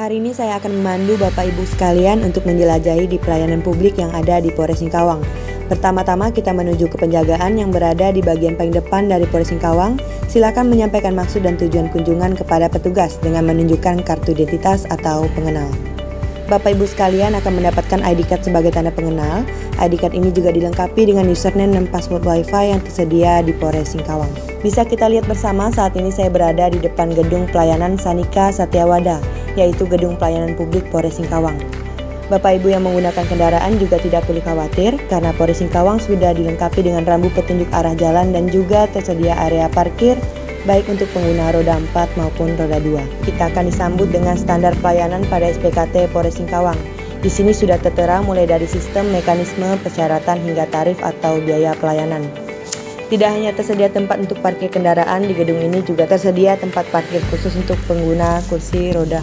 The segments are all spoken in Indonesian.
Hari ini saya akan memandu Bapak Ibu sekalian untuk menjelajahi di pelayanan publik yang ada di Polres Singkawang. Pertama-tama kita menuju ke penjagaan yang berada di bagian paling depan dari Polres Singkawang. Silakan menyampaikan maksud dan tujuan kunjungan kepada petugas dengan menunjukkan kartu identitas atau pengenal. Bapak Ibu sekalian akan mendapatkan ID card sebagai tanda pengenal. ID card ini juga dilengkapi dengan username dan password WiFi yang tersedia di Polres Singkawang. Bisa kita lihat bersama, saat ini saya berada di depan gedung pelayanan Sanika Satyawada, yaitu gedung pelayanan publik Polres Singkawang. Bapak Ibu yang menggunakan kendaraan juga tidak perlu khawatir karena Polres Singkawang sudah dilengkapi dengan rambu petunjuk arah jalan dan juga tersedia area parkir baik untuk pengguna roda 4 maupun roda 2. Kita akan disambut dengan standar pelayanan pada SPKT Polres Singkawang. Di sini sudah tertera mulai dari sistem, mekanisme, persyaratan hingga tarif atau biaya pelayanan. Tidak hanya tersedia tempat untuk parkir kendaraan, di gedung ini juga tersedia tempat parkir khusus untuk pengguna kursi roda.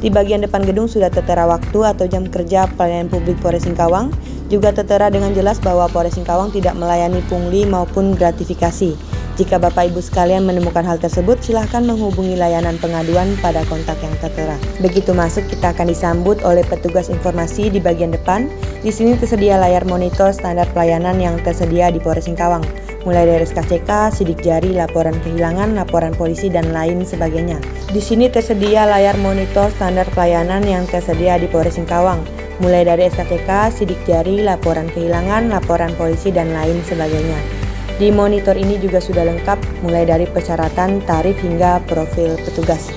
Di bagian depan gedung sudah tertera waktu atau jam kerja pelayanan publik Polres Singkawang. Juga tertera dengan jelas bahwa Polres Singkawang tidak melayani pungli maupun gratifikasi. Jika Bapak Ibu sekalian menemukan hal tersebut, silahkan menghubungi layanan pengaduan pada kontak yang tertera. Begitu masuk, kita akan disambut oleh petugas informasi di bagian depan. Di sini tersedia layar monitor standar pelayanan yang tersedia di Polres Singkawang, mulai dari SKCK, sidik jari, laporan kehilangan, laporan polisi, dan lain sebagainya. Di sini tersedia layar monitor standar pelayanan yang tersedia di Polres Singkawang, mulai dari SKCK, sidik jari, laporan kehilangan, laporan polisi, dan lain sebagainya. Di monitor ini juga sudah lengkap mulai dari persyaratan, tarif, hingga profil petugas.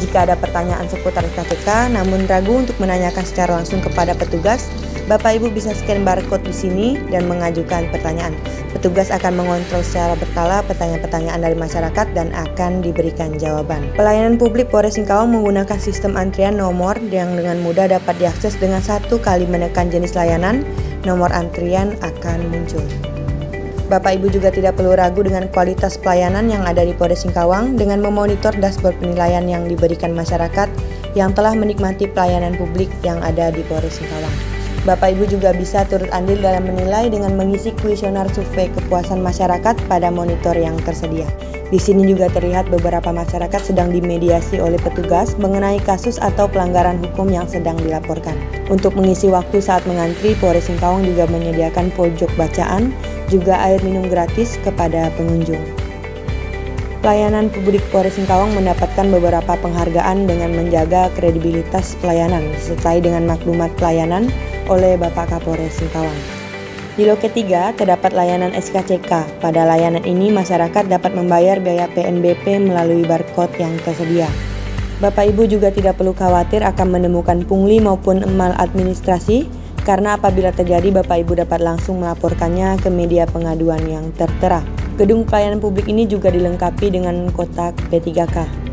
Jika ada pertanyaan seputar SKCK namun ragu untuk menanyakan secara langsung kepada petugas, Bapak Ibu bisa scan barcode di sini dan mengajukan pertanyaan. Petugas akan mengontrol secara berkala pertanyaan-pertanyaan dari masyarakat dan akan diberikan jawaban. Pelayanan publik Polres Singkawang menggunakan sistem antrian nomor yang dengan mudah dapat diakses dengan satu kali menekan jenis layanan, nomor antrian akan muncul. Bapak Ibu juga tidak perlu ragu dengan kualitas pelayanan yang ada di Polres Singkawang dengan memonitor dashboard penilaian yang diberikan masyarakat yang telah menikmati pelayanan publik yang ada di Polres Singkawang. Bapak Ibu juga bisa turut andil dalam menilai dengan mengisi kuesioner survei kepuasan masyarakat pada monitor yang tersedia. Di sini juga terlihat beberapa masyarakat sedang dimediasi oleh petugas mengenai kasus atau pelanggaran hukum yang sedang dilaporkan. Untuk mengisi waktu saat mengantri, Polres Singkawang juga menyediakan pojok bacaan, juga air minum gratis kepada pengunjung. Pelayanan publik Polres Singkawang mendapatkan beberapa penghargaan dengan menjaga kredibilitas pelayanan disertai dengan maklumat pelayanan oleh Bapak Kapolres Singkawang. Di loket 3 terdapat layanan SKCK. Pada layanan ini masyarakat dapat membayar biaya PNBP melalui barcode yang tersedia. Bapak Ibu juga tidak perlu khawatir akan menemukan pungli maupun mal administrasi, karena apabila terjadi Bapak Ibu dapat langsung melaporkannya ke media pengaduan yang tertera. Gedung pelayanan publik ini juga dilengkapi dengan kotak P3K.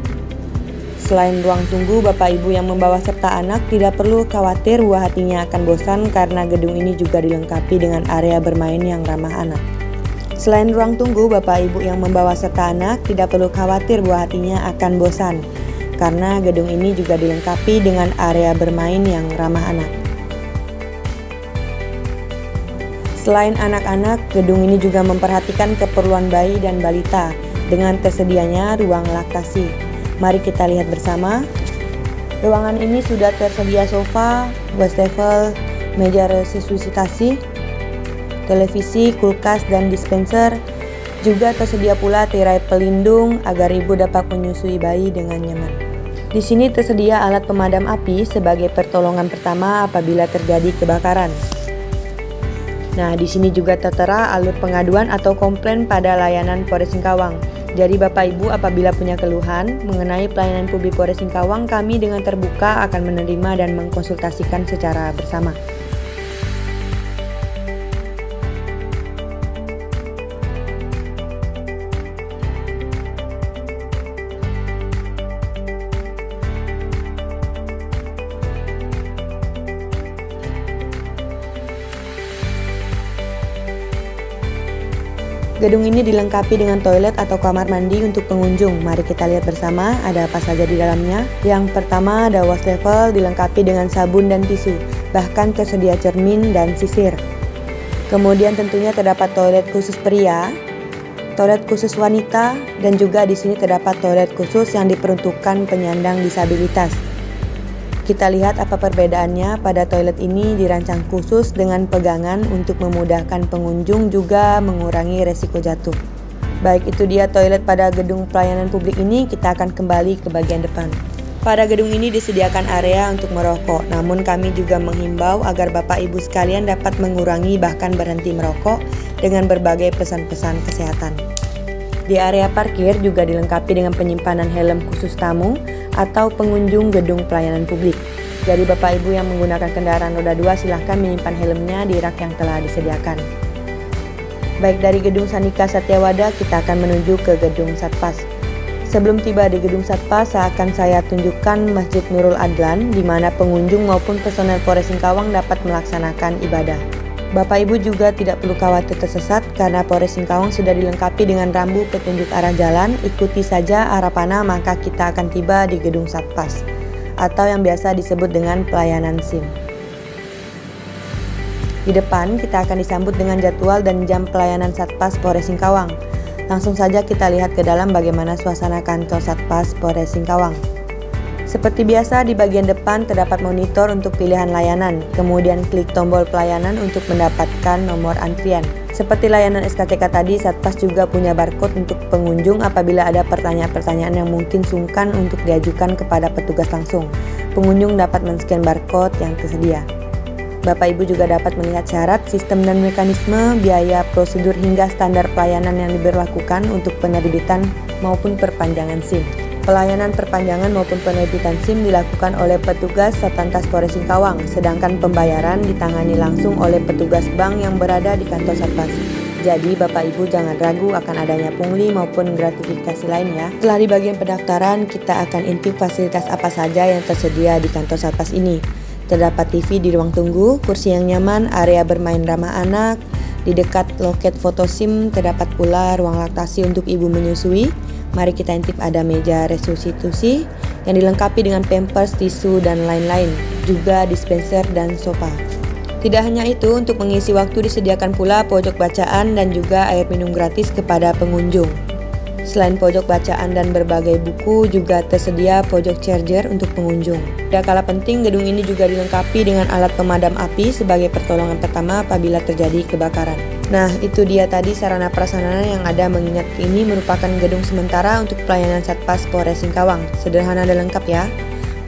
Selain ruang tunggu, Bapak Ibu yang membawa serta anak tidak perlu khawatir buah hatinya akan bosan karena gedung ini juga dilengkapi dengan area bermain yang ramah anak. Selain ruang tunggu, Bapak Ibu yang membawa serta anak tidak perlu khawatir buah hatinya akan bosan karena gedung ini juga dilengkapi dengan area bermain yang ramah anak. Selain anak-anak, gedung ini juga memperhatikan keperluan bayi dan balita dengan tersedianya ruang laktasi. Mari kita lihat bersama. Ruangan ini sudah tersedia sofa, wastafel, meja resusitasi, televisi, kulkas, dan dispenser. Juga tersedia pula tirai pelindung agar ibu dapat menyusui bayi dengan nyaman. Di sini tersedia alat pemadam api sebagai pertolongan pertama apabila terjadi kebakaran. Nah, di sini juga tertera alur pengaduan atau komplain pada layanan Polres Singkawang. Jadi Bapak Ibu apabila punya keluhan mengenai pelayanan publik Polres Singkawang, kami dengan terbuka akan menerima dan mengkonsultasikan secara bersama. Gedung ini dilengkapi dengan toilet atau kamar mandi untuk pengunjung. Mari kita lihat bersama ada apa saja di dalamnya. Yang pertama ada wastafel dilengkapi dengan sabun dan tisu. Bahkan tersedia cermin dan sisir. Kemudian tentunya terdapat toilet khusus pria, toilet khusus wanita, dan juga di sini terdapat toilet khusus yang diperuntukkan penyandang disabilitas. Kita lihat apa perbedaannya. Pada toilet ini dirancang khusus dengan pegangan untuk memudahkan pengunjung juga mengurangi resiko jatuh. Baik, itu dia toilet pada gedung pelayanan publik ini. Kita akan kembali ke bagian depan. Pada gedung ini disediakan area untuk merokok, namun kami juga menghimbau agar Bapak Ibu sekalian dapat mengurangi bahkan berhenti merokok dengan berbagai pesan-pesan kesehatan. Di area parkir juga dilengkapi dengan penyimpanan helm khusus tamu atau pengunjung gedung pelayanan publik. Jadi Bapak Ibu yang menggunakan kendaraan roda 2 silahkan menyimpan helmnya di rak yang telah disediakan. Baik, dari gedung Sandika Satyawada kita akan menuju ke gedung Satpas. Sebelum tiba di gedung Satpas, akan saya tunjukkan Masjid Nurul Adlan, di mana pengunjung maupun personel Polres Singkawang dapat melaksanakan ibadah. Bapak Ibu juga tidak perlu khawatir tersesat karena Polres Singkawang sudah dilengkapi dengan rambu petunjuk arah jalan. Ikuti saja arah panah maka kita akan tiba di gedung Satpas, atau yang biasa disebut dengan pelayanan SIM. Di depan kita akan disambut dengan jadwal dan jam pelayanan Satpas Polres Singkawang. Langsung saja kita lihat ke dalam bagaimana suasana kantor Satpas Polres Singkawang. Seperti biasa di bagian depan terdapat monitor untuk pilihan layanan, kemudian klik tombol pelayanan untuk mendapatkan nomor antrian. Seperti layanan SKCK tadi, Satpas juga punya barcode untuk pengunjung apabila ada pertanyaan-pertanyaan yang mungkin sungkan untuk diajukan kepada petugas langsung. Pengunjung dapat men-scan barcode yang tersedia. Bapak Ibu juga dapat melihat syarat, sistem dan mekanisme, biaya, prosedur hingga standar pelayanan yang diberlakukan untuk penerbitan maupun perpanjangan SIM. Pelayanan perpanjangan maupun penerbitan SIM dilakukan oleh petugas Satlantas Polres Singkawang, sedangkan pembayaran ditangani langsung oleh petugas bank yang berada di kantor Satpas. Jadi Bapak Ibu jangan ragu akan adanya pungli maupun gratifikasi lain ya. Setelah di bagian pendaftaran, kita akan intip fasilitas apa saja yang tersedia di kantor Satpas ini. Terdapat TV di ruang tunggu, kursi yang nyaman, area bermain ramah anak. Di dekat loket foto SIM terdapat pula ruang laktasi untuk ibu menyusui. Mari kita intip ada meja resusitasi yang dilengkapi dengan pampers, tisu, dan lain-lain. Juga dispenser dan sofa. Tidak hanya itu, untuk mengisi waktu disediakan pula pojok bacaan dan juga air minum gratis kepada pengunjung. Selain pojok bacaan dan berbagai buku, juga tersedia pojok charger untuk pengunjung. Tidak kalah penting, gedung ini juga dilengkapi dengan alat pemadam api sebagai pertolongan pertama apabila terjadi kebakaran. Nah, itu dia tadi sarana prasarana yang ada, mengingat ini merupakan gedung sementara untuk pelayanan Satpas Polres Singkawang. Sederhana dan lengkap ya.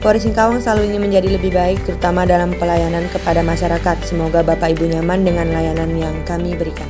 Polres Singkawang selalu ingin menjadi lebih baik, terutama dalam pelayanan kepada masyarakat. Semoga Bapak Ibu nyaman dengan layanan yang kami berikan.